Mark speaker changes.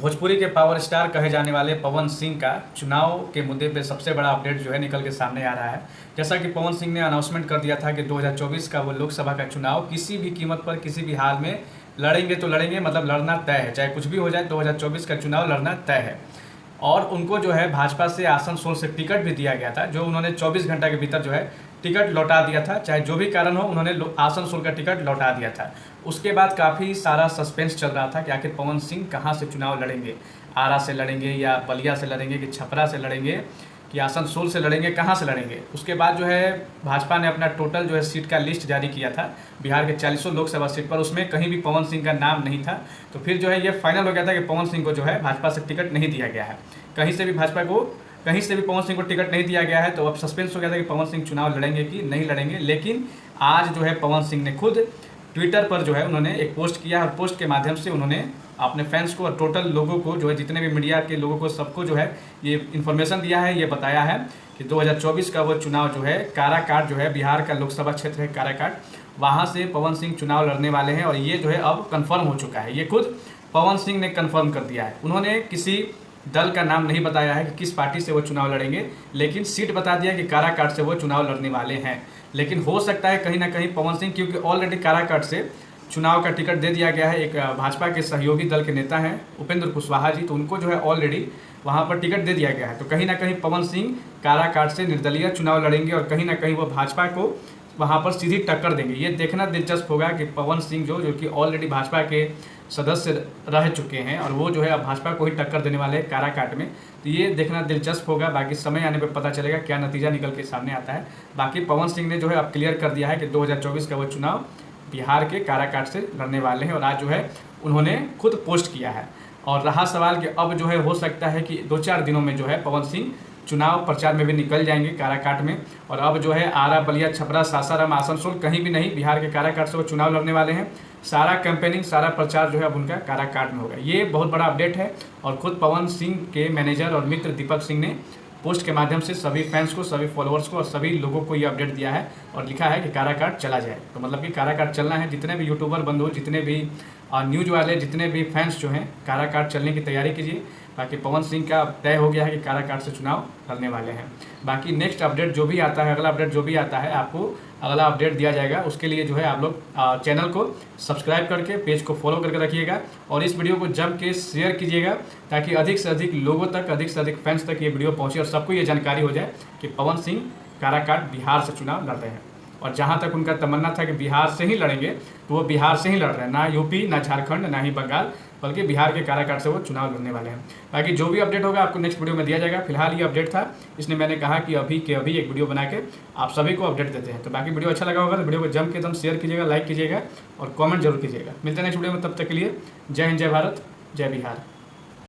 Speaker 1: भोजपुरी के power star कहे जाने वाले पवन सिंह का चुनाव के मुद्दे पे सबसे बड़ा अपडेट जो है निकल के सामने आ रहा है। जैसा कि पवन सिंह ने अनाउंसमेंट कर दिया था कि 2024 का वो लोकसभा का चुनाव किसी भी कीमत पर किसी भी हाल में लड़ेंगे तो लड़ेंगे, मतलब लड़ना तय है, चाहे कुछ भी हो जाए 2024 का चुनाव लड़ना तय है। और उनको जो है भाजपा से आसनसोल से टिकट भी दिया गया था, जो उन्होंने 24 घंटा के भीतर जो है टिकट लौटा दिया था। चाहे जो भी कारण हो, उन्होंने आसनसोल का टिकट लौटा दिया था। उसके बाद काफ़ी सारा सस्पेंस चल रहा था कि आखिर पवन सिंह कहाँ से चुनाव लड़ेंगे, आरा से लड़ेंगे या बलिया से लड़ेंगे कि छपरा से लड़ेंगे कि आसनसोल से लड़ेंगे, कहाँ से लड़ेंगे। उसके बाद जो है भाजपा ने अपना टोटल जो है सीट का लिस्ट जारी किया था बिहार के 40 लोकसभा सीट पर, उसमें कहीं भी पवन सिंह का नाम नहीं था। तो फिर जो है ये फाइनल हो गया था कि पवन सिंह को जो है भाजपा से टिकट नहीं दिया गया है, कहीं से भी भाजपा को कहीं से भी पवन सिंह को टिकट नहीं दिया गया है। तो अब सस्पेंस हो गया था कि पवन सिंह चुनाव लड़ेंगे कि नहीं लड़ेंगे। लेकिन आज जो है पवन सिंह ने खुद ट्विटर पर जो है उन्होंने एक पोस्ट किया और पोस्ट के माध्यम से उन्होंने अपने फैंस को और टोटल लोगों को जो है जितने भी मीडिया के लोगों को सबको जो है ये इन्फॉर्मेशन दिया है, ये बताया है कि 2024 का वो चुनाव जो है काराकाट जो है बिहार का लोकसभा क्षेत्र है काराकाट, वहाँ से पवन सिंह चुनाव लड़ने वाले हैं। और ये जो है अब कन्फर्म हो चुका है, ये खुद पवन सिंह ने कन्फर्म कर दिया है। उन्होंने किसी दल का नाम नहीं बताया है कि किस पार्टी से वो चुनाव लड़ेंगे, लेकिन सीट बता दिया कि काराकाट से वो चुनाव लड़ने वाले हैं। लेकिन हो सकता है कहीं ना कहीं पवन सिंह, क्योंकि ऑलरेडी काराकाट से चुनाव का टिकट दे दिया गया है, एक भाजपा के सहयोगी दल के नेता हैं उपेंद्र कुशवाहा जी, तो उनको जो है ऑलरेडी वहाँ पर टिकट दे दिया गया है। तो कहीं ना कहीं पवन सिंह काराकाट से निर्दलीय चुनाव लड़ेंगे और कहीं ना कहीं वो भाजपा को वहाँ पर सीधी टक्कर देंगे। ये देखना दिलचस्प होगा कि पवन सिंह जो कि ऑलरेडी भाजपा के सदस्य रह चुके हैं और वो जो है अब भाजपा को ही टक्कर देने वाले हैं काराकाट में। तो ये देखना दिलचस्प होगा, बाकी समय आने पर पता चलेगा क्या नतीजा निकल के सामने आता है। बाकी पवन सिंह ने जो है अब क्लियर कर दिया है कि 2024 का वो चुनाव बिहार के काराकाट से लड़ने वाले हैं। और आज जो है उन्होंने खुद पोस्ट किया है। और रहा सवाल कि अब जो है हो सकता है कि 2-4 दिनों में जो है पवन सिंह चुनाव प्रचार में भी निकल जाएंगे काराकाट में। और अब जो है आरा, बलिया, छपरा, सासाराम, आसनसोल कहीं भी नहीं, बिहार के काराकाट से वो चुनाव लड़ने वाले हैं। सारा कैंपेनिंग, सारा प्रचार जो है अब उनका काराकाट में होगा। ये बहुत बड़ा अपडेट है और खुद पवन सिंह के मैनेजर और मित्र दीपक सिंह ने पोस्ट के माध्यम से सभी फैंस को, सभी फॉलोअर्स को और सभी लोगों को ये अपडेट दिया है और लिखा है कि काराकाट चला जाए। तो मतलब कि काराकाट चलना है। जितने भी यूट्यूबर बंधु, जितने भी न्यूज़ वाले, जितने भी फैंस जो हैं काराकाट चलने की तैयारी कीजिए। बाकी पवन सिंह का तय हो गया है कि काराकाट से चुनाव लड़ने वाले हैं। बाकी नेक्स्ट अपडेट जो भी आता है, अगला अपडेट जो भी आता है, आपको अगला अपडेट दिया जाएगा। उसके लिए जो है आप लोग चैनल को सब्सक्राइब करके पेज को फॉलो करके रखिएगा और इस वीडियो को जम के शेयर कीजिएगा ताकि अधिक से अधिक लोगों तक, अधिक से अधिक फैंस तक ये वीडियो पहुँचे और सबको ये जानकारी हो जाए कि पवन सिंह काराकाट बिहार से चुनाव लड़ रहे हैं। और जहाँ तक उनका तमन्ना था कि बिहार से ही लड़ेंगे, तो वो बिहार से ही लड़ रहे हैं, ना यूपी, ना झारखंड, ना ही बंगाल, बल्कि बिहार के काराकाट से वो चुनाव लड़ने वाले हैं। बाकी जो भी अपडेट होगा आपको नेक्स्ट वीडियो में दिया जाएगा। फिलहाल ये अपडेट था, इसलिए मैंने कहा कि अभी के अभी एक वीडियो बना के आप सभी को अपडेट देते हैं। तो बाकी वीडियो अच्छा लगा होगा तो वीडियो को जम के एकदम शेयर कीजिएगा, लाइक कीजिएगा और कमेंट जरूर कीजिएगा। मिलते हैं नेक्स्ट वीडियो में, तब तक के लिए जय हिंद, जय भारत, जय बिहार।